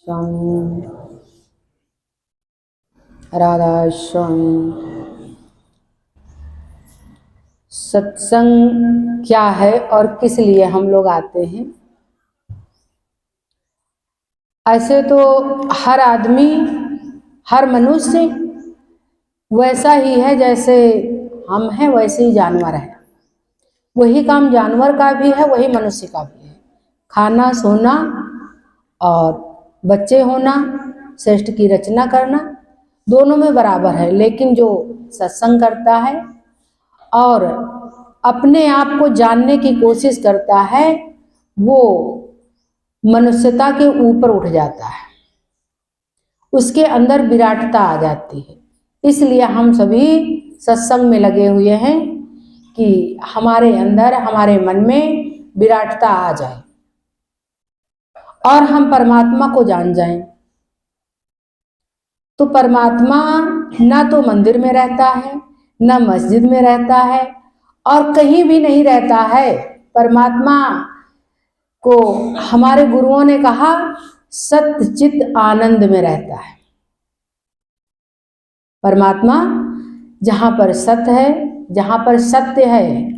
स्वामी राधा स्वामी। सत्संग क्या है और किस लिए हम लोग आते हैं? ऐसे तो हर आदमी, हर मनुष्य वैसा ही है जैसे हम हैं, वैसे ही जानवर है। वही काम जानवर का भी है, वही मनुष्य का भी है। खाना, सोना और बच्चे होना, श्रेष्ठ की रचना करना, दोनों में बराबर है। लेकिन जो सत्संग करता है और अपने आप को जानने की कोशिश करता है, वो मनुष्यता के ऊपर उठ जाता है, उसके अंदर विराटता आ जाती है। इसलिए हम सभी सत्संग में लगे हुए हैं कि हमारे अंदर, हमारे मन में विराटता आ जाए और हम परमात्मा को जान जाएं। तो परमात्मा ना तो मंदिर में रहता है, ना मस्जिद में रहता है और कहीं भी नहीं रहता है। परमात्मा को हमारे गुरुओं ने कहा सत्य चित्त आनंद में रहता है। परमात्मा जहाँ पर सत्य है, जहाँ पर सत्य है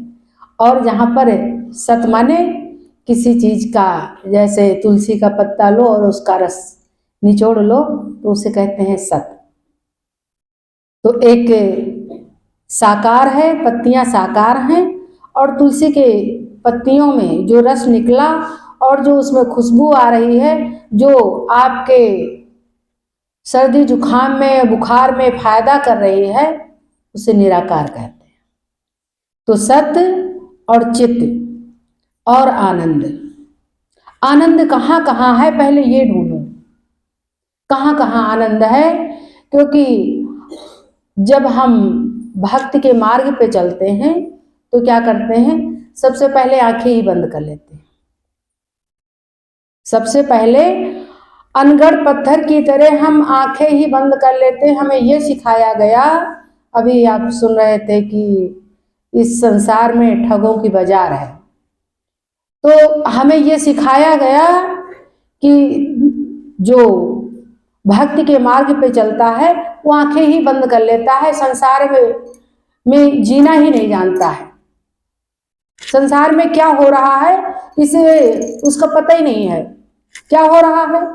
और जहाँ पर सत्य माने किसी चीज का, जैसे तुलसी का पत्ता लो और उसका रस निचोड़ लो तो उसे कहते हैं सत्य। तो एक साकार है, पत्तियां साकार हैं और तुलसी के पत्तियों में जो रस निकला और जो उसमें खुशबू आ रही है, जो आपके सर्दी जुखाम में, बुखार में फायदा कर रही है, उसे निराकार कहते हैं। तो सत्य और चित्त और आनंद। आनंद कहाँ कहाँ है, पहले ये ढूंढो कहाँ कहाँ आनंद है। क्योंकि जब हम भक्ति के मार्ग पे चलते हैं तो क्या करते हैं, सबसे पहले आंखें ही बंद कर लेते हैं। सबसे पहले अनगढ़ पत्थर की तरह हम आंखें ही बंद कर लेते हैं। हमें ये सिखाया गया, अभी आप सुन रहे थे कि इस संसार में ठगों की बाजार है, तो हमें ये सिखाया गया कि जो भक्ति के मार्ग पे चलता है वो आंखें ही बंद कर लेता है, संसार में जीना ही नहीं जानता है। संसार में क्या हो रहा है इसे उसका पता ही नहीं है। क्या हो रहा है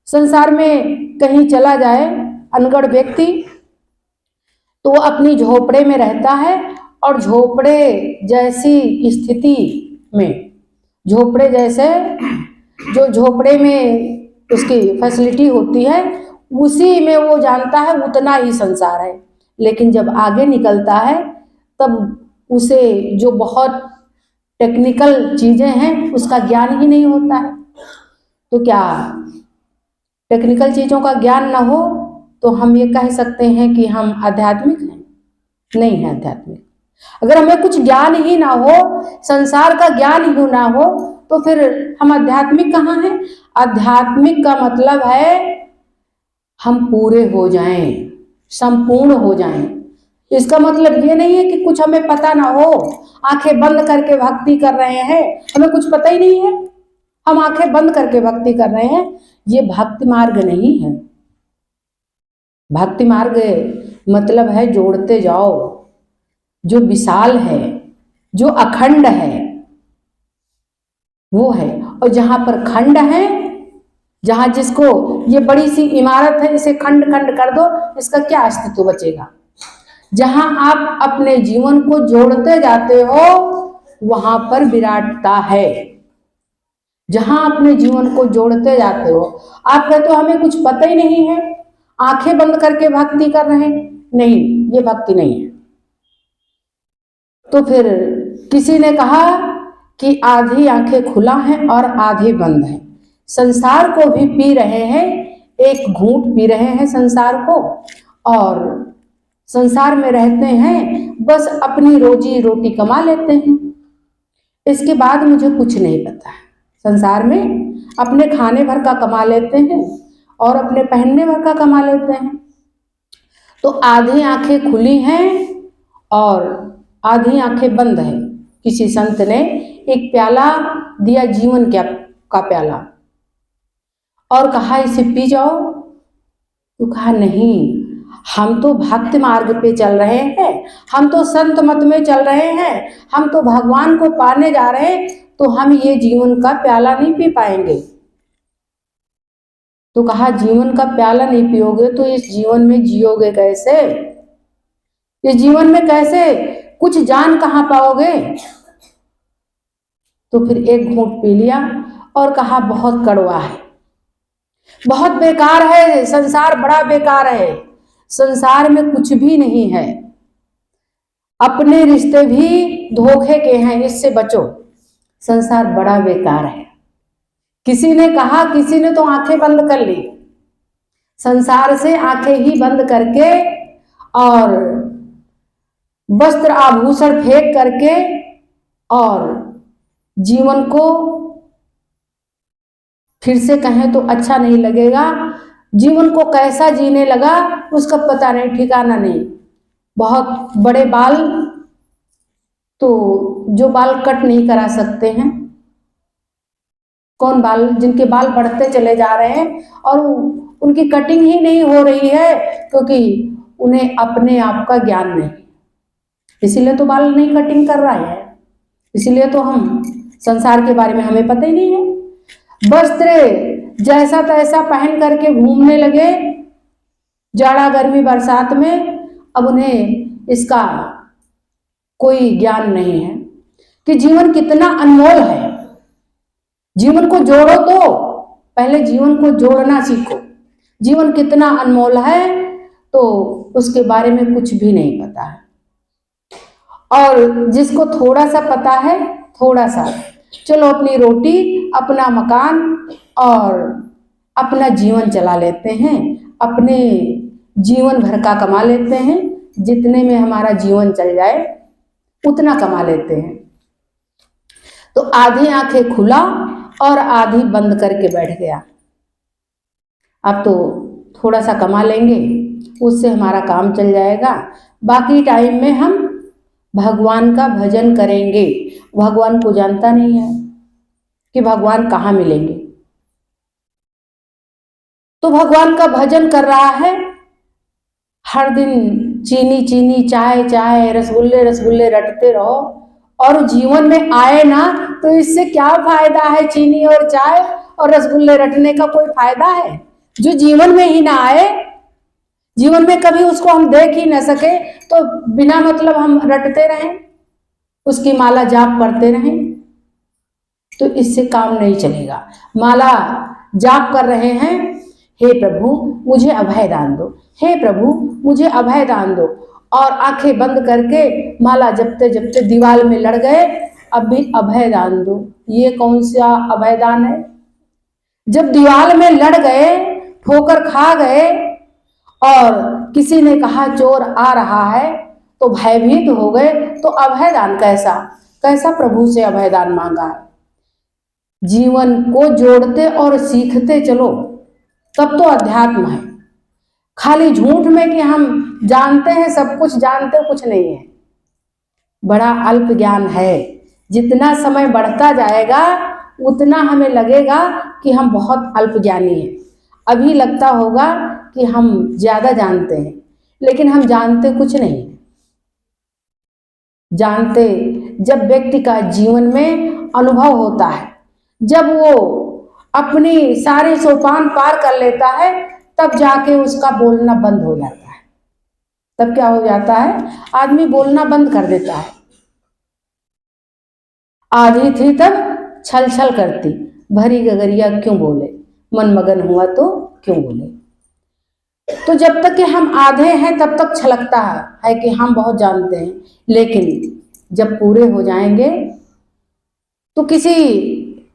संसार में, कहीं चला जाए अनगढ़ व्यक्ति तो वो अपनी झोपड़े में रहता है और झोपड़े जैसी स्थिति में, झोपड़े जैसे जो झोपड़े में उसकी फैसिलिटी होती है उसी में वो जानता है उतना ही संसार है। लेकिन जब आगे निकलता है तब उसे जो बहुत टेक्निकल चीजें हैं उसका ज्ञान ही नहीं होता है। तो क्या टेक्निकल चीजों का ज्ञान न हो तो हम ये कह सकते हैं कि हम आध्यात्मिक हैं? नहीं है आध्यात्मिक। अगर हमें कुछ ज्ञान ही ना हो, संसार का ज्ञान ही ना हो, तो फिर हम आध्यात्मिक कहाँ हैं? आध्यात्मिक का मतलब है हम पूरे हो जाएं, संपूर्ण हो जाएं। इसका मतलब ये नहीं है कि कुछ हमें पता ना हो, आंखें बंद करके भक्ति कर रहे हैं, हमें कुछ पता ही नहीं है, हम आंखें बंद करके भक्ति कर रहे हैं। ये भक्ति मार्ग नहीं है। भक्ति मार्ग मतलब है जोड़ते जाओ, जो विशाल है, जो अखंड है वो है। और जहां पर खंड है, जहां जिसको ये बड़ी सी इमारत है इसे खंड खंड कर दो, इसका क्या अस्तित्व बचेगा? जहां आप अपने जीवन को जोड़ते जाते हो वहां पर विराटता है। जहां अपने जीवन को जोड़ते जाते हो, आप कहते हो हमें कुछ पता ही नहीं है, आंखें बंद करके भक्ति कर रहे हैं, नहीं, ये भक्ति नहीं है। तो फिर किसी ने कहा कि आधी आंखें खुला है और आधी बंद है, संसार को भी पी रहे हैं, एक घूंट पी रहे हैं संसार को और संसार में रहते हैं, बस अपनी रोजी रोटी कमा लेते हैं। इसके बाद मुझे कुछ नहीं पता है। संसार में अपने खाने भर का कमा लेते हैं और अपने पहनने भर का कमा लेते हैं। तो आधी आंखें खुली हैं और आधी आंखें बंद हैं। किसी संत ने एक प्याला दिया, जीवन का प्याला, और कहा इसे पी जाओ। तो कहा नहीं, हम तो भक्त मार्ग पे चल रहे हैं, हम तो संत मत में चल रहे हैं, हम तो भगवान को पाने जा रहे हैं, तो हम ये जीवन का प्याला नहीं पी पाएंगे। तो कहा जीवन का प्याला नहीं पियोगे तो इस जीवन में जियोगे कैसे? इस जीवन में कैसे कुछ जान कहाँ पाओगे? तो फिर एक घूंट पी लिया और कहा बहुत कड़वा है, बहुत बेकार है, संसार बड़ा बेकार है, संसार में कुछ भी नहीं है, अपने रिश्ते भी धोखे के हैं, इससे बचो, संसार बड़ा बेकार है। किसी ने कहा, किसी ने तो आंखें बंद कर ली, संसार से आंखें ही बंद करके और वस्त्र आभूषण फेंक करके और जीवन को फिर से कहें तो अच्छा नहीं लगेगा, जीवन को कैसा जीने लगा उसका पता नहीं, ठिकाना नहीं। बहुत बड़े बाल, तो जो बाल कट नहीं करा सकते हैं, कौन बाल, जिनके बाल बढ़ते चले जा रहे हैं और उनकी कटिंग ही नहीं हो रही है क्योंकि उन्हें अपने आप का ज्ञान नहीं, इसीलिए तो बाल नहीं कटिंग कर रहे हैं, इसीलिए तो हम संसार के बारे में हमें पता ही नहीं है। वस्त्र जैसा तैसा पहन करके घूमने लगे जाड़ा गर्मी बरसात में, अब उन्हें इसका कोई ज्ञान नहीं है कि जीवन कितना अनमोल है। जीवन को जोड़ो, तो पहले जीवन को जोड़ना सीखो, जीवन कितना अनमोल है तो उसके बारे में कुछ भी नहीं पता है। और जिसको थोड़ा सा पता है, थोड़ा सा, चलो अपनी रोटी, अपना मकान और अपना जीवन चला लेते हैं, अपने जीवन भर का कमा लेते हैं, जितने में हमारा जीवन चल जाए उतना कमा लेते हैं। तो आधी आंखें खुला और आधी बंद करके बैठ गया। अब तो थोड़ा सा कमा लेंगे, उससे हमारा काम चल जाएगा, बाकी टाइम में हम भगवान का भजन करेंगे। भगवान को जानता नहीं है कि भगवान कहाँ मिलेंगे, तो भगवान का भजन कर रहा है, हर दिन चीनी चीनी, चाय चाय, रसगुल्ले रसगुल्ले रटते रहो और जीवन में आए ना तो इससे क्या फायदा है? चीनी और चाय और रसगुल्ले रटने का कोई फायदा है? जो जीवन में ही ना आए, जीवन में कभी उसको हम देख ही ना सके, तो बिना मतलब हम रटते रहें, उसकी माला जाप करते रहें, तो इससे काम नहीं चलेगा। माला जाप कर रहे हैं, हे प्रभु मुझे अभय दान दो, हे प्रभु मुझे अभय दान दो, और आंखें बंद करके माला जपते जपते दीवार में लड़ गए, अब भी अभय दान दो। ये कौन सा अभय दान है? जब दीवार में लड़ गए, ठोकर खा गए और किसी ने कहा चोर आ रहा है तो भयभीत हो गए, तो अभय दान कैसा? कैसा प्रभु से अभय दान मांगा? जीवन को जोड़ते और सीखते चलो, तब तो अध्यात्म है। खाली झूठ में कि हम जानते हैं सब कुछ, जानते कुछ नहीं है, बड़ा अल्प ज्ञान है। जितना समय बढ़ता जाएगा उतना हमें लगेगा कि हम बहुत अल्प ज्ञानी हैं। अभी लगता होगा कि हम ज्यादा जानते हैं, लेकिन हम जानते कुछ नहीं। जानते जब व्यक्ति का जीवन में अनुभव होता है, जब वो अपनी सारे सोपान पार कर लेता है, तब जाके उसका बोलना बंद हो जाता है। तब क्या हो जाता है? आदमी बोलना बंद कर देता है। आधी थी तब छल छल करती, भरी गगरिया क्यों बोले, मन मगन हुआ तो क्यों बोले। तो जब तक कि हम आधे हैं तब तक छलकता है कि हम बहुत जानते हैं, लेकिन जब पूरे हो जाएंगे तो किसी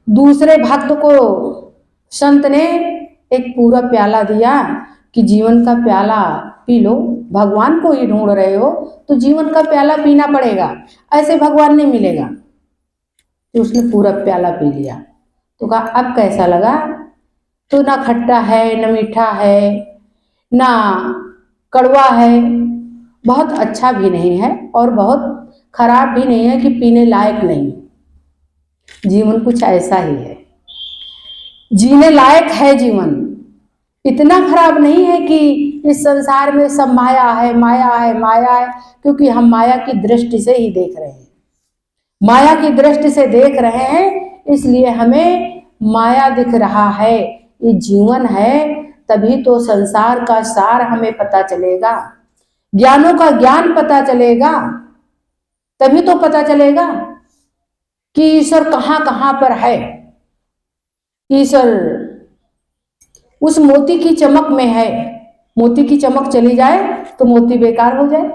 दूसरे भक्त को संत ने एक पूरा प्याला दिया कि जीवन का प्याला पी लो, भगवान को ही ढूंढ रहे हो तो जीवन का प्याला पीना पड़ेगा, ऐसे भगवान नहीं मिलेगा। तो उसने पूरा प्याला पी लिया। तो कहा अब कैसा लगा? तो ना खट्टा है, ना मीठा है, ना कड़वा है, बहुत अच्छा भी नहीं है और बहुत खराब भी नहीं है कि पीने लायक नहीं। जीवन कुछ ऐसा ही है। जीने लायक है जीवन, इतना खराब नहीं है कि इस संसार में सब माया है माया है माया है, क्योंकि हम माया की दृष्टि से ही देख रहे हैं, माया की दृष्टि से देख रहे हैं, इसलिए हमें माया दिख रहा है। ये जीवन है, तभी तो संसार का सार हमें पता चलेगा, ज्ञानों का ज्ञान पता चलेगा, तभी तो पता चलेगा कि ईश्वर कहाँ कहाँ पर है। ईश्वर उस मोती की चमक में है, मोती की चमक चली जाए तो मोती बेकार हो जाए।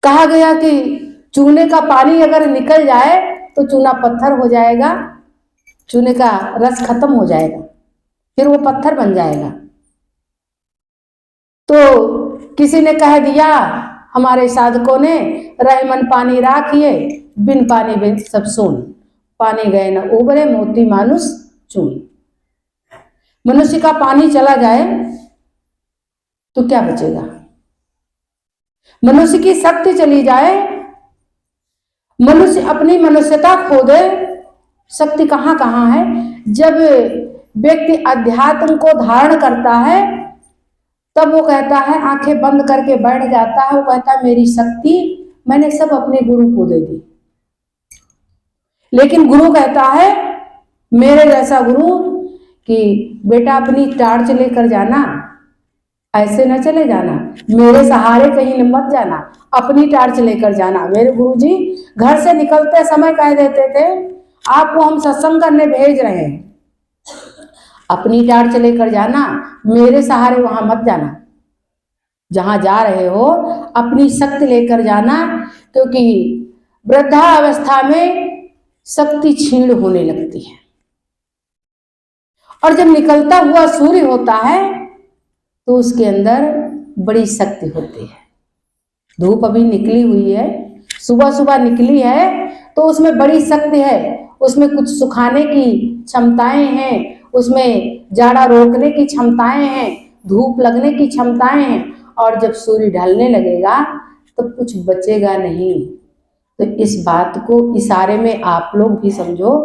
कहा गया कि चूने का पानी अगर निकल जाए तो चूना पत्थर हो जाएगा, चूने का रस खत्म हो जाएगा, फिर वो पत्थर बन जाएगा। तो किसी ने कह दिया हमारे साधकों ने, रहमन पानी राखिए बिन पानी बिन सब सुन, पानी गए न उबरे मोती मानुष चून। मनुष्य का पानी चला जाए तो क्या बचेगा, मनुष्य की शक्ति चली जाए, मनुष्य अपनी मनुष्यता खो दे, शक्ति कहाँ कहाँ है। जब व्यक्ति अध्यात्म को धारण करता है तब वो कहता है, आंखें बंद करके बैठ जाता है, वो कहता है मेरी शक्ति मैंने सब अपने गुरु को दे दी। लेकिन गुरु कहता है, मेरे जैसा गुरु, कि बेटा अपनी टार्च लेकर जाना, ऐसे न चले जाना, मेरे सहारे कहीं मत जाना, अपनी टार्च लेकर जाना। मेरे गुरुजी घर से निकलते समय कह देते थे, आपको हम सत्संग करने भेज रहे हैं, अपनी टार्च लेकर जाना, मेरे सहारे वहां मत जाना, जहां जा रहे हो अपनी शक्ति लेकर जाना, क्योंकि वृद्धावस्था में शक्ति क्षीण होने लगती है। और जब निकलता हुआ सूर्य होता है तो उसके अंदर बड़ी शक्ति होती है। धूप अभी निकली हुई है, सुबह सुबह निकली है, तो उसमें बड़ी शक्ति है, उसमें कुछ सुखाने की क्षमताएं हैं, उसमें जाड़ा रोकने की क्षमताएं हैं, धूप लगने की क्षमताएं हैं। और जब सूर्य ढलने लगेगा तो कुछ बचेगा नहीं। तो इस बात को इशारे में आप लोग भी समझो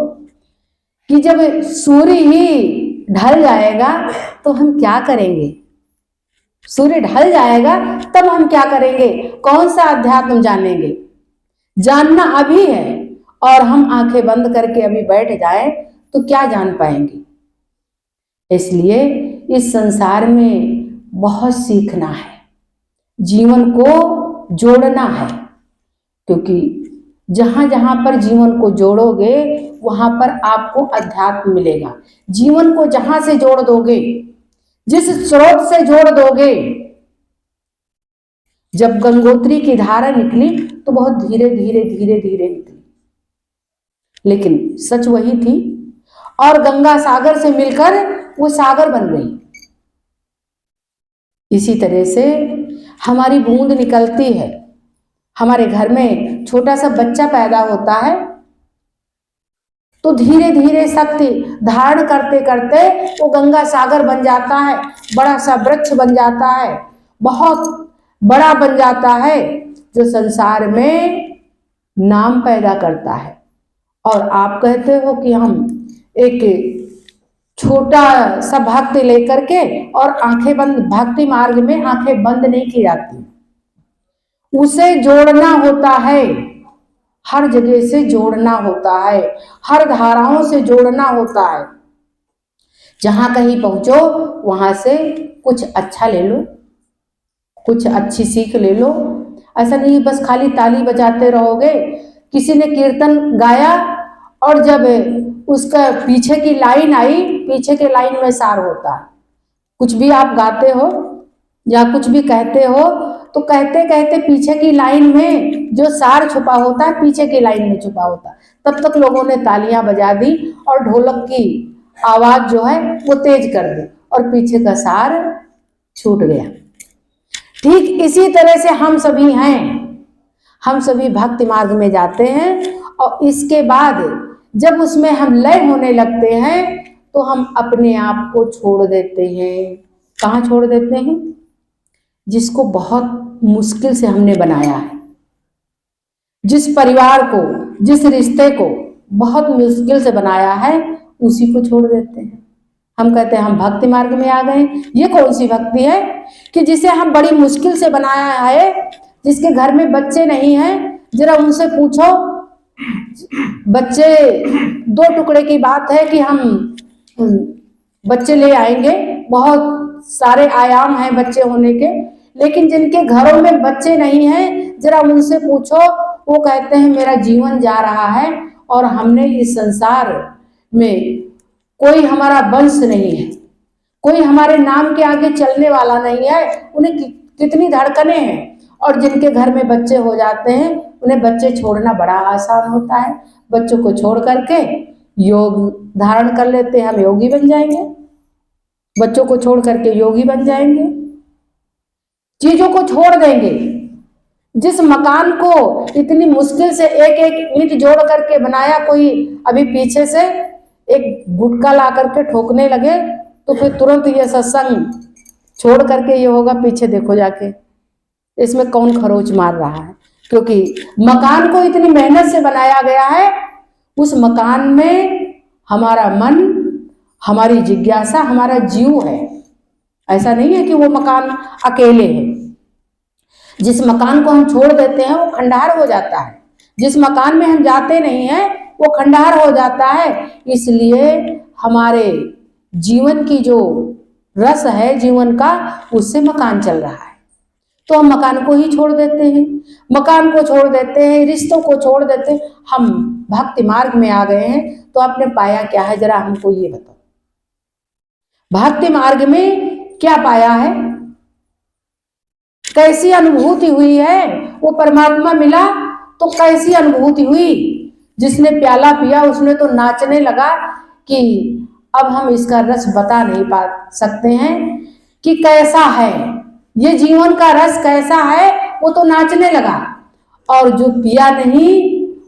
कि जब सूर्य ही ढल जाएगा तो हम क्या करेंगे, सूर्य ढल जाएगा तब हम क्या करेंगे, कौन सा अध्यात्म जानेंगे। जानना अभी है और हम आंखें बंद करके अभी बैठ जाएं तो क्या जान पाएंगे। इसलिए इस संसार में बहुत सीखना है, जीवन को जोड़ना है, क्योंकि जहां जहां पर जीवन को जोड़ोगे वहां पर आपको अध्यात्म मिलेगा। जीवन को जहां से जोड़ दोगे, जिस स्रोत से जोड़ दोगे, जब गंगोत्री की धारा निकली तो बहुत धीरे धीरे धीरे धीरे निकली, लेकिन सच वही थी, और गंगा सागर से मिलकर वो सागर बन गई। इसी तरह से हमारी बूंद निकलती है, हमारे घर में छोटा सा बच्चा पैदा होता है तो धीरे धीरे शक्ति धारण करते करते वो गंगा सागर बन जाता है, बड़ा सा वृक्ष बन जाता है, बहुत बड़ा बन जाता है, जो संसार में नाम पैदा करता है। और आप कहते हो कि हम एक छोटा सा भक्ति लेकर के, और आंखें बंद, भक्ति मार्ग में आंखें बंद नहीं की जाती, उसे जोड़ना होता है, हर जगह से जोड़ना होता है, हर धाराओं से जोड़ना होता है। जहां कहीं पहुंचो वहां से कुछ अच्छा ले लो, कुछ अच्छी सीख ले लो। ऐसा नहीं बस खाली ताली बजाते रहोगे। किसी ने कीर्तन गाया और जब उसका पीछे की लाइन आई, पीछे के लाइन में सार होता है। कुछ भी आप गाते हो या कुछ भी कहते हो तो कहते कहते पीछे की लाइन में जो सार छुपा होता है, पीछे की लाइन में छुपा होता है। तब तक लोगों ने तालियां बजा दी और ढोलक की आवाज जो है वो तेज कर दी और पीछे का सार छूट गया। ठीक इसी तरह से हम सभी हैं, हम सभी भक्ति मार्ग में जाते हैं और इसके बाद जब उसमें हम लय होने लगते हैं तो हम अपने आप को छोड़ देते हैं। कहाँ छोड़ देते हैं? जिसको बहुत मुश्किल से हमने बनाया है, जिस परिवार को, जिस रिश्ते को, बहुत मुश्किल से बनाया है उसी को छोड़ देते हैं। हम कहते हैं हम भक्ति मार्ग में आ गए। ये कौन सी भक्ति है कि जिसे हम बड़ी मुश्किल से बनाया है, जिसके घर में बच्चे नहीं हैं, जरा उनसे पूछो, बच्चे 2 टुकड़े की बात है कि हम बच्चे ले आएंगे, बहुत सारे आयाम हैं बच्चे होने के, लेकिन जिनके घरों में बच्चे नहीं हैं, जरा उनसे पूछो, वो कहते हैं मेरा जीवन जा रहा है और हमने इस संसार में कोई हमारा वंश नहीं है, कोई हमारे नाम के आगे चलने वाला नहीं है। उन्हें कितनी धड़कनें हैं। और जिनके घर में बच्चे हो जाते हैं उन्हें बच्चे छोड़ना बड़ा आसान होता है। बच्चों को छोड़ करके योग धारण कर लेते हैं, हम योगी बन जाएंगे। बच्चों को छोड़ करके योगी बन जाएंगे, चीजों को छोड़ देंगे। जिस मकान को इतनी मुश्किल से एक एक ईंट जोड़ करके बनाया, कोई अभी पीछे से एक गुटका ला करके ठोकने लगे तो फिर तुरंत ये सत्संग छोड़ करके ये होगा, पीछे देखो जाके इसमें कौन खरोच मार रहा है। क्योंकि मकान को इतनी मेहनत से बनाया गया है, उस मकान में हमारा मन, हमारी जिज्ञासा, हमारा जीव है। ऐसा नहीं है कि वो मकान अकेले है। जिस मकान को हम छोड़ देते हैं वो खंडहर हो जाता है, जिस मकान में हम जाते नहीं हैं वो खंडहर हो जाता है। इसलिए हमारे जीवन की जो रस है जीवन का, उससे मकान चल रहा है, तो हम मकान को ही छोड़ देते हैं, मकान को छोड़ देते हैं, रिश्तों को छोड़ देते हैं। हम भक्ति मार्ग में आ गए हैं तो आपने पाया क्या है, जरा हमको ये बताओ। भक्ति मार्ग में क्या पाया है, कैसी अनुभूति हुई है? वो परमात्मा मिला तो कैसी अनुभूति हुई? जिसने प्याला पिया उसने तो नाचने लगा कि अब हम इसका रस बता नहीं पा सकते हैं कि कैसा है ये जीवन का रस, कैसा है। वो तो नाचने लगा। और जो पिया नहीं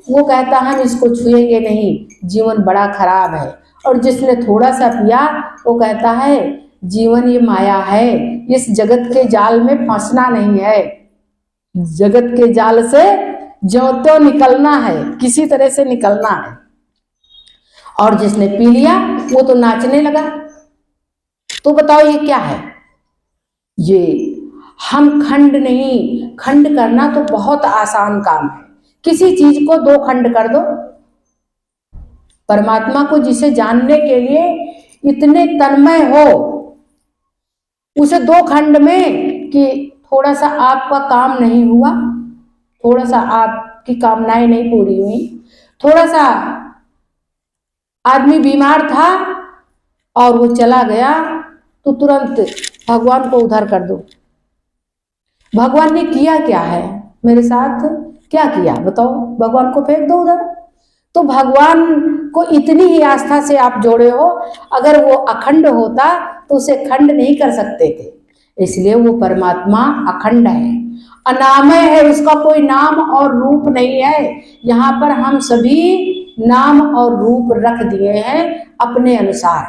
वो कहता हम इसको छुएंगे नहीं, जीवन बड़ा खराब है। और जिसने थोड़ा सा पिया वो कहता है जीवन ये माया है, इस जगत के जाल में फंसना नहीं है, जगत के जाल से ज्यों त्यों निकलना है, किसी तरह से निकलना है। और जिसने पी लिया वो तो नाचने लगा। तो बताओ ये क्या है? ये हम खंड नहीं, खंड करना तो बहुत आसान काम है। किसी चीज को 2 खंड कर दो। परमात्मा को जिसे जानने के लिए इतने तन्मय हो, उसे 2 खंड में कि थोड़ा सा आपका काम नहीं हुआ, थोड़ा सा आपकी कामनाएं नहीं पूरी हुई, थोड़ा सा आदमी बीमार था और वो चला गया, तो तुरंत भगवान को उधार कर दो। भगवान ने किया क्या है मेरे साथ, क्या किया बताओ? भगवान को फेंक दो उधर। तो भगवान को इतनी ही आस्था से आप जोड़े हो, अगर वो अखंड होता तो उसे खंड नहीं कर सकते थे। इसलिए वो परमात्मा अखंड है, अनामय है, उसका कोई नाम और रूप नहीं है। यहाँ पर हम सभी नाम और रूप रख दिए हैं अपने अनुसार,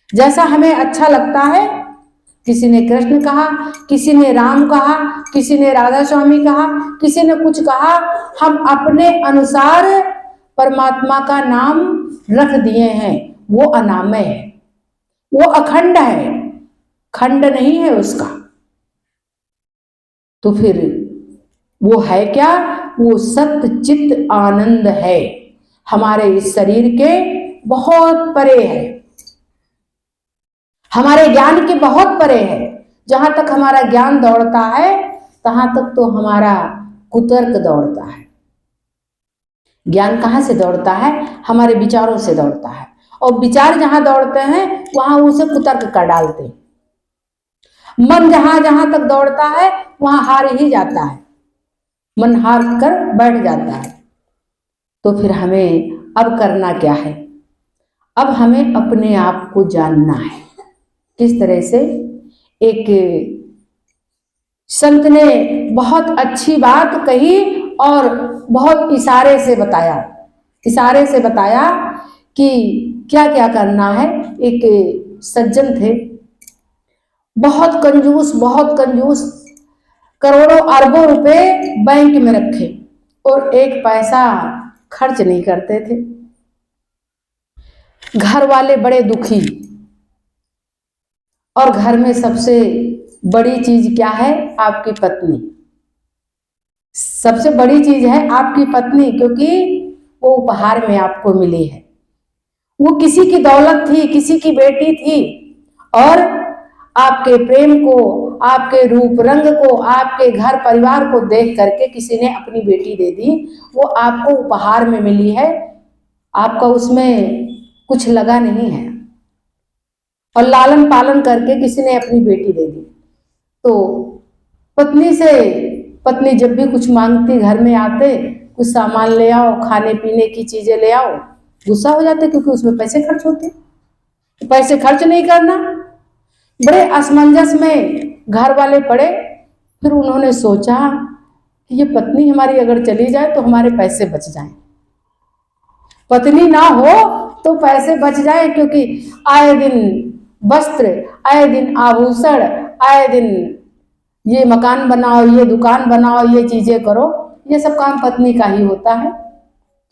जैसा हमें अच्छा लगता है। किसी ने कृष्ण कहा, किसी ने राम कहा, किसी ने राधा स्वामी कहा, किसी ने कुछ कहा। हम अपने अनुसार परमात्मा का नाम रख दिए हैं। वो अनामय है, वो अखंड है, खंड नहीं है उसका। तो फिर वो है क्या? वो सत्य चित्त आनंद है, हमारे इस शरीर के बहुत परे है, हमारे ज्ञान के बहुत परे है। जहां तक हमारा ज्ञान दौड़ता है तहां तक तो हमारा कुतर्क दौड़ता है। ज्ञान कहां से दौड़ता है? हमारे विचारों से दौड़ता है। और विचार जहां दौड़ते हैं वहां उसे कुतर्क कर डालते हैं। मन जहां जहां तक दौड़ता है वहां हार ही जाता है, मन हार कर बैठ जाता है। तो फिर हमें अब करना क्या है? अब हमें अपने आप को जानना है। किस तरह से? एक संत ने बहुत अच्छी बात कही और बहुत इशारे से बताया, इशारे से बताया कि क्या क्या करना है। एक सज्जन थे, बहुत कंजूस, बहुत कंजूस, करोड़ों अरबों रुपए बैंक में रखे और 1 पैसा खर्च नहीं करते थे। घर वाले बड़े दुखी, और घर में सबसे बड़ी चीज क्या है? आपकी पत्नी। सबसे बड़ी चीज है आपकी पत्नी, क्योंकि वो उपहार में आपको मिली है। वो किसी की दौलत थी, किसी की बेटी थी, और आपके प्रेम को, आपके रूप रंग को, आपके घर परिवार को देख करके किसी ने अपनी बेटी दे दी। वो आपको उपहार में मिली है, आपका उसमें कुछ लगा नहीं है, और लालन पालन करके किसी ने अपनी बेटी दे दी। तो पत्नी जब भी कुछ मांगती, घर में आते, कुछ सामान ले आओ, खाने पीने की चीजें ले आओ, गुस्सा हो जाते, क्योंकि उसमें पैसे खर्च होते। पैसे खर्च नहीं करना। बड़े असमंजस में घर वाले पड़े। फिर उन्होंने सोचा कि ये पत्नी हमारी अगर चली जाए तो हमारे पैसे बच जाएं। पत्नी ना हो तो पैसे बच जाए, क्योंकि आए दिन वस्त्र, आए दिन आभूषण, आए दिन ये मकान बनाओ, ये दुकान बनाओ, ये चीजें करो, ये सब काम पत्नी का ही होता है।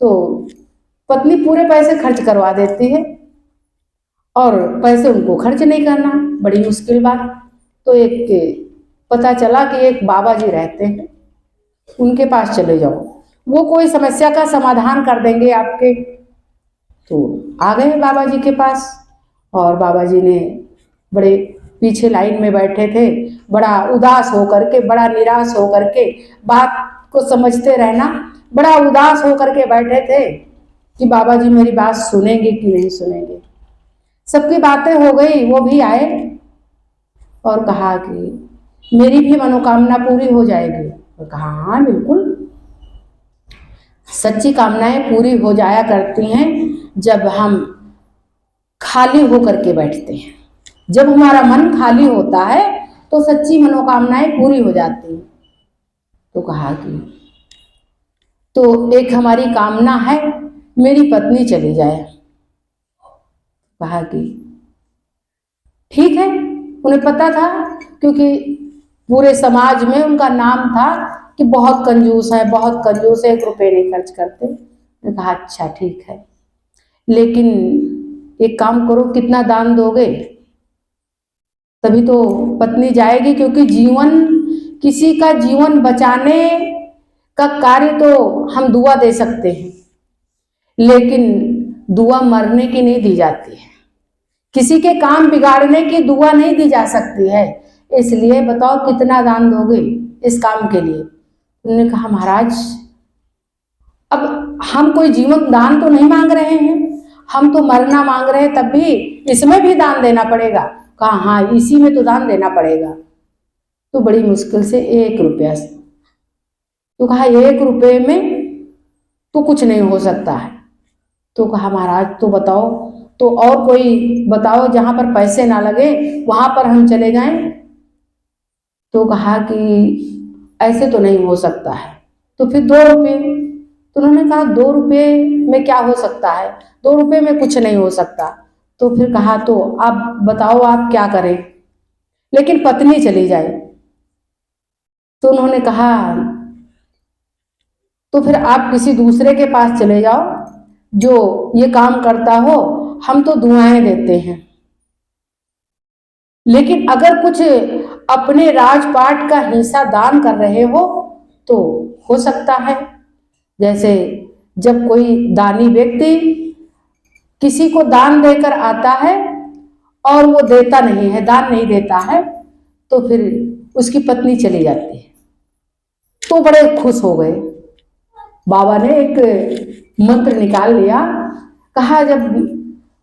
तो पत्नी पूरे पैसे खर्च करवा देती है, और पैसे उनको खर्च नहीं करना, बड़ी मुश्किल बात। तो एक पता चला कि एक बाबा जी रहते हैं, उनके पास चले जाओ, वो कोई समस्या का समाधान कर देंगे आपके। तो आ गए बाबा जी के पास, और बाबा जी ने बड़े पीछे लाइन में बैठे थे, बड़ा उदास होकर के, बड़ा निराश होकर के, बात को समझते रहना, बड़ा उदास होकर के बैठे थे कि बाबा जी मेरी बात सुनेंगे कि नहीं सुनेंगे। सबकी बातें हो गई, वो भी आए और कहा कि मेरी भी मनोकामना पूरी हो जाएगी। और कहा हाँ बिल्कुल, सच्ची कामनाएं पूरी हो जाया करती हैं जब हम खाली होकर के बैठते हैं। जब हमारा मन खाली होता है तो सच्ची मनोकामनाएं पूरी हो जाती हैं। तो कहा कि तो एक हमारी कामना है, मेरी पत्नी चली जाए। कहा कि ठीक है। उन्हें पता था, क्योंकि पूरे समाज में उनका नाम था कि बहुत कंजूस है, बहुत कंजूस है, 1 रुपये नहीं खर्च करते। मैंने कहा अच्छा ठीक है, लेकिन एक काम करो, कितना दान दोगे? तभी तो पत्नी जाएगी, क्योंकि किसी का जीवन बचाने का कार्य तो हम दुआ दे सकते हैं, लेकिन दुआ मरने की नहीं दी जाती है। किसी के काम बिगाड़ने की दुआ नहीं दी जा सकती है। इसलिए बताओ कितना दान दोगे इस काम के लिए? उन्होंने कहा महाराज, अब हम कोई जीवन दान तो नहीं मांग रहे हैं, हम तो मरना मांग रहे हैं, तब भी इसमें भी दान देना पड़ेगा। कहा हाँ, इसी में तो दान देना पड़ेगा। तो बड़ी मुश्किल से 1 रुपया। तो कहा 1 रुपये में तो कुछ नहीं हो सकता है। तो कहा महाराज तो बताओ, तो और कोई बताओ जहां पर पैसे ना लगे, वहां पर हम चले जाएं। तो कहा कि ऐसे तो नहीं हो सकता है। तो फिर 2 रुपये। तो उन्होंने कहा 2 रुपये में क्या हो सकता है, 2 रुपये में कुछ नहीं हो सकता। तो फिर कहा तो आप बताओ आप क्या करें, लेकिन पत्नी चली जाए। तो उन्होंने कहा तो फिर आप किसी दूसरे के पास चले जाओ जो ये काम करता हो, हम तो दुआएं देते हैं, लेकिन अगर कुछ अपने राजपाट का हिस्सा दान कर रहे हो तो हो सकता है। जैसे जब कोई दानी व्यक्ति किसी को दान देकर आता है और वो देता नहीं है, दान नहीं देता है, तो फिर उसकी पत्नी चली जाती है। तो बड़े खुश हो गए। बाबा ने एक मंत्र निकाल लिया। कहा जब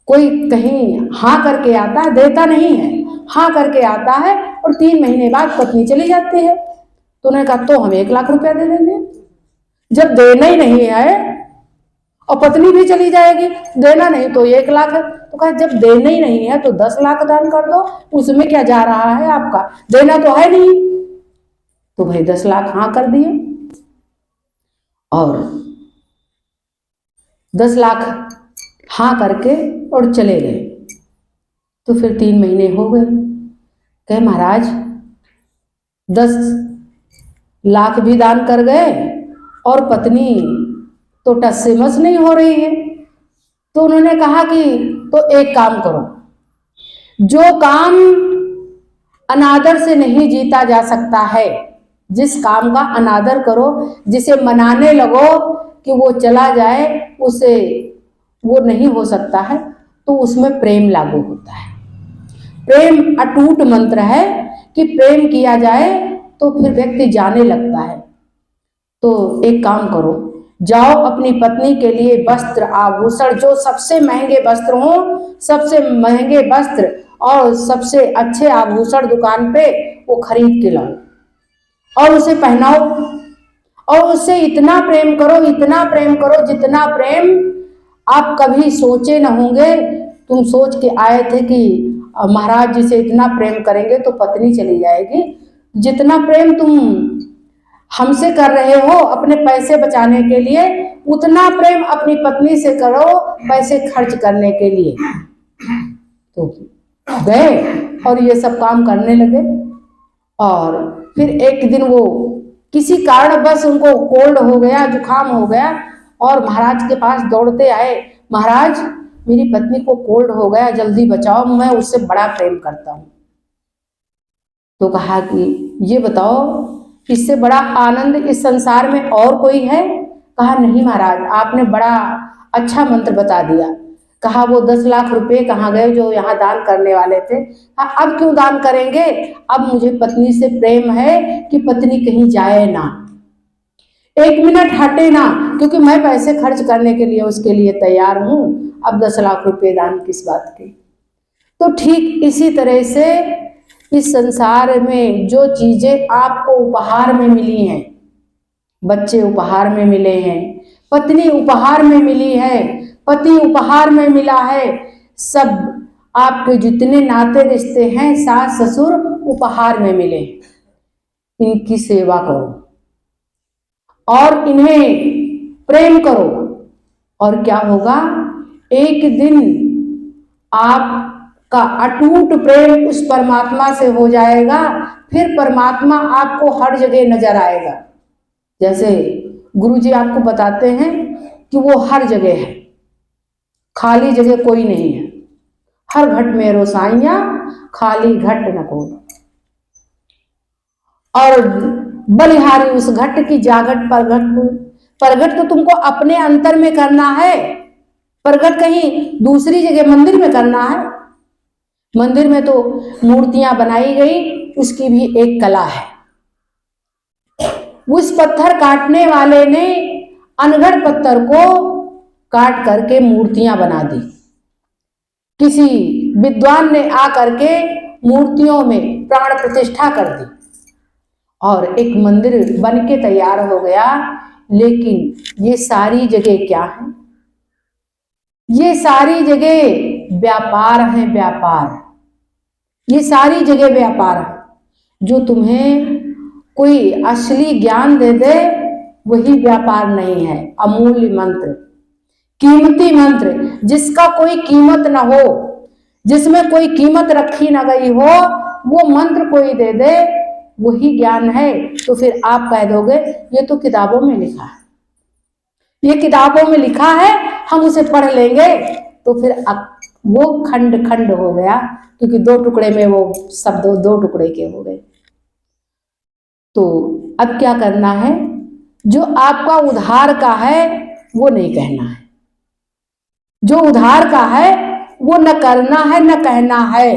कोई कहीं हाँ करके आता है, देता नहीं है, हाँ करके आता है और 3 महीने बाद पत्नी चली जाती है, तो उन्होंने कहा तो हम 1 लाख रुपया दे देंगे। जब देना ही नहीं है और पत्नी भी चली जाएगी, देना नहीं तो 1 लाख है। तो कहा जब देना ही नहीं है तो 10 लाख दान कर दो, उसमें क्या जा रहा है आपका, देना तो है नहीं। तो भाई 10 लाख हाँ कर दिए, और 10 लाख हाँ करके और चले गए। तो फिर 3 महीने हो गए। कहे महाराज 10 लाख भी दान कर गए और पत्नी तो टस से मस नहीं हो रही है। तो उन्होंने कहा कि तो एक काम करो, जो काम अनादर से नहीं जीता जा सकता है, जिस काम का अनादर करो, जिसे मनाने लगो कि वो चला जाए, उसे वो नहीं हो सकता है, तो उसमें प्रेम लागू होता है। प्रेम अटूट मंत्र है कि प्रेम किया जाए तो फिर व्यक्ति जाने लगता है। तो एक काम करो, जाओ अपनी पत्नी के लिए वस्त्र आभूषण, जो सबसे महंगे वस्त्र हो, सबसे महंगे वस्त्र और सबसे अच्छे आभूषण दुकान पे वो खरीद के लाओ और उसे पहनाओ और उससे इतना प्रेम करो, इतना प्रेम करो, जितना प्रेम आप कभी सोचे न होंगे। तुम सोच के आए थे कि महाराज जी से इतना प्रेम करेंगे तो पत्नी चली जाएगी, जितना प्रेम तुम हमसे कर रहे हो अपने पैसे बचाने के लिए, उतना प्रेम अपनी पत्नी से करो पैसे खर्च करने के लिए। तो गए और ये सब काम करने लगे और फिर एक दिन वो किसी कारण बस उनको कोल्ड हो गया, जुकाम हो गया और महाराज के पास दौड़ते आए, महाराज मेरी पत्नी को कोल्ड हो गया, जल्दी बचाओ, मैं उससे बड़ा प्रेम करता हूँ। तो कहा कि ये बताओ, इससे बड़ा आनंद इस संसार में और कोई है? कहा नहीं महाराज, आपने बड़ा अच्छा मंत्र बता दिया। कहा वो 10 लाख रुपए कहाँ गए जो यहाँ दान करने वाले थे? हाँ, अब क्यों दान करेंगे? अब मुझे पत्नी से प्रेम है कि पत्नी कहीं जाए ना, 1 मिनट हटे ना, क्योंकि मैं पैसे खर्च करने के लिए उसके लिए तैयार हूं। अब 10 लाख रुपए दान किस बात के? तो ठीक इसी तरह से इस संसार में जो चीजें आपको उपहार में मिली हैं, बच्चे उपहार में मिले हैं, पत्नी उपहार में मिली है, पति उपहार में मिला है, सब आपके जितने नाते रिश्ते हैं, सास ससुर उपहार में मिले। इनकी सेवा करो और इन्हें प्रेम करो और क्या होगा, एक दिन आपका अटूट प्रेम उस परमात्मा से हो जाएगा। फिर परमात्मा आपको हर जगह नजर आएगा। जैसे गुरुजी आपको बताते हैं कि वो हर जगह है, खाली जगह कोई नहीं है। हर घट में रोसाइयां, खाली घट न को। और बलिहारी उस घट की जागट परगट तो तुमको अपने अंतर में करना है, प्रगट कहीं दूसरी जगह मंदिर में करना है। मंदिर में तो मूर्तियां बनाई गई, उसकी भी एक कला है। उस पत्थर काटने वाले ने अनगढ़ पत्थर को काट करके मूर्तियां बना दी। किसी विद्वान ने आकर के मूर्तियों में प्राण प्रतिष्ठा कर दी और एक मंदिर बन के तैयार हो गया। लेकिन ये सारी जगह क्या है? ये सारी जगह व्यापार है, व्यापार। ये सारी जगह व्यापार है। जो तुम्हें कोई असली ज्ञान दे दे वही व्यापार नहीं है। अमूल्य मंत्र, कीमती मंत्र, जिसका कोई कीमत ना हो, जिसमें कोई कीमत रखी ना गई हो, वो मंत्र कोई दे दे वही ज्ञान है। तो फिर आप कह दोगे ये तो किताबों में लिखा है, ये किताबों में लिखा है, हम उसे पढ़ लेंगे। तो फिर अब वो खंड खंड हो गया, क्योंकि 2 टुकड़े में वो सब 2 टुकड़े के हो गए। तो अब क्या करना है? जो आपका उधार का है वो नहीं कहना है, जो उधार का है वो न करना है न कहना है।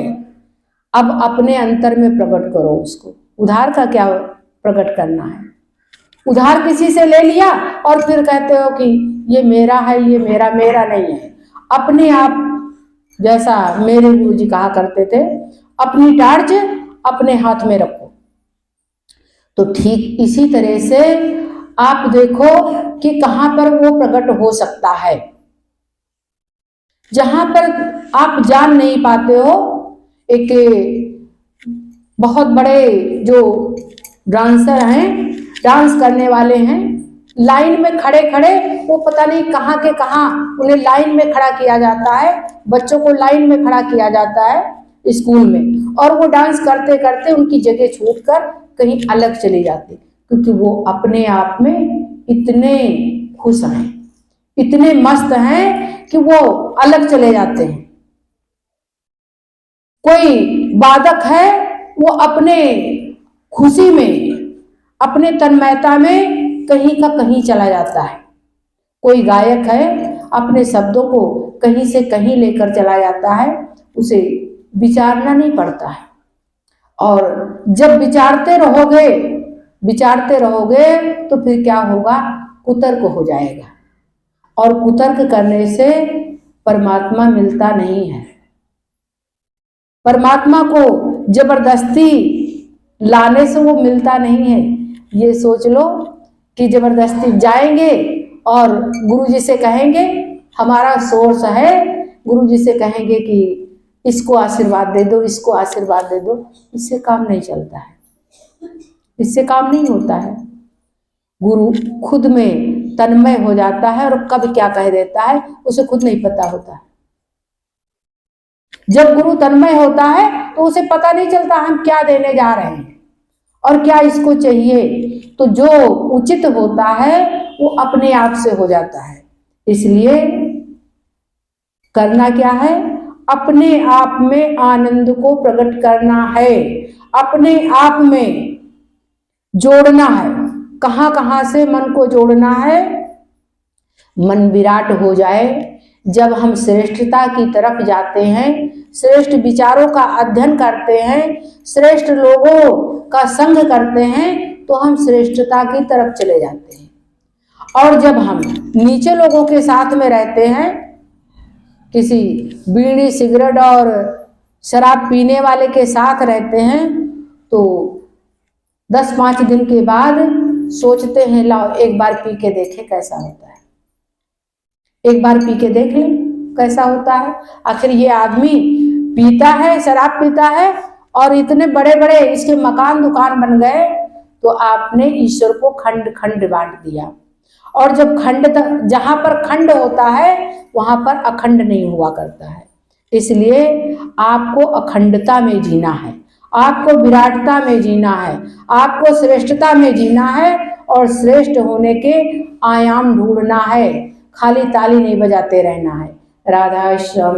अब अपने अंतर में प्रकट करो उसको। उधार का क्या प्रकट करना है? उधार किसी से ले लिया और फिर कहते हो कि ये मेरा है, ये मेरा, मेरा नहीं है। अपने आप, जैसा मेरे गुरुजी कहा करते थे, अपनी टार्च अपने हाथ में रखो। तो ठीक इसी तरह से आप देखो कि कहां पर वो प्रकट हो सकता है। जहां पर आप जान नहीं पाते हो, एक बहुत बड़े जो डांसर हैं, डांस करने वाले हैं, लाइन में खड़े खड़े वो पता नहीं कहाँ के कहाँ उन्हें लाइन में खड़ा किया जाता है। बच्चों को लाइन में खड़ा किया जाता है स्कूल में, और वो डांस करते करते उनकी जगह छूटकर कहीं अलग चली जाती, क्योंकि वो अपने आप में इतने खुश हैं, इतने मस्त हैं कि वो अलग चले जाते हैं। कोई वादक है वो अपने खुशी में, अपने तन्मयता में कहीं का कहीं चला जाता है। कोई गायक है अपने शब्दों को कहीं से कहीं लेकर चला जाता है, उसे विचारना नहीं पड़ता है। और जब विचारते रहोगे तो फिर क्या होगा, कुतर्क हो जाएगा, और कुतर्क करने से परमात्मा मिलता नहीं है। परमात्मा को जबरदस्ती लाने से वो मिलता नहीं है। ये सोच लो कि जबरदस्ती जाएंगे और गुरुजी से कहेंगे, हमारा सोर्स है, गुरुजी से कहेंगे कि इसको आशीर्वाद दे दो, इसको आशीर्वाद दे दो, इससे काम नहीं चलता है, इससे काम नहीं होता है। गुरु खुद में तन्मय हो जाता है और कब क्या कह देता है उसे खुद नहीं पता होता है। जब गुरु तन्मय होता है तो उसे पता नहीं चलता हम क्या देने जा रहे हैं और क्या इसको चाहिए। तो जो उचित होता है वो अपने आप से हो जाता है। इसलिए करना क्या है, अपने आप में आनंद को प्रकट करना है, अपने आप में जोड़ना है। कहां कहां से मन को जोड़ना है, मन विराट हो जाए। जब हम श्रेष्ठता की तरफ जाते हैं, श्रेष्ठ विचारों का अध्ययन करते हैं, श्रेष्ठ लोगों का संग करते हैं, तो हम श्रेष्ठता की तरफ चले जाते हैं। और जब हम नीचे लोगों के साथ में रहते हैं, किसी बीड़ी सिगरेट और शराब पीने वाले के साथ रहते हैं, तो 10-5 दिन के बाद सोचते हैं लाओ एक बार पी के देखें कैसा होता है, एक बार पी के देख लें कैसा होता है। आखिर ये आदमी पीता है, शराब पीता है और इतने बड़े बड़े इसके मकान दुकान बन गए, तो आपने ईश्वर को खंड खंड बांट दिया। और जब जहां पर खंड होता है वहां पर अखंड नहीं हुआ करता है। इसलिए आपको अखंडता में जीना है, आपको विराटता में जीना है, आपको श्रेष्ठता में जीना है और श्रेष्ठ होने के आयाम ढूंढना है। खाली ताली नहीं बजाते रहना है। राधा श्याम।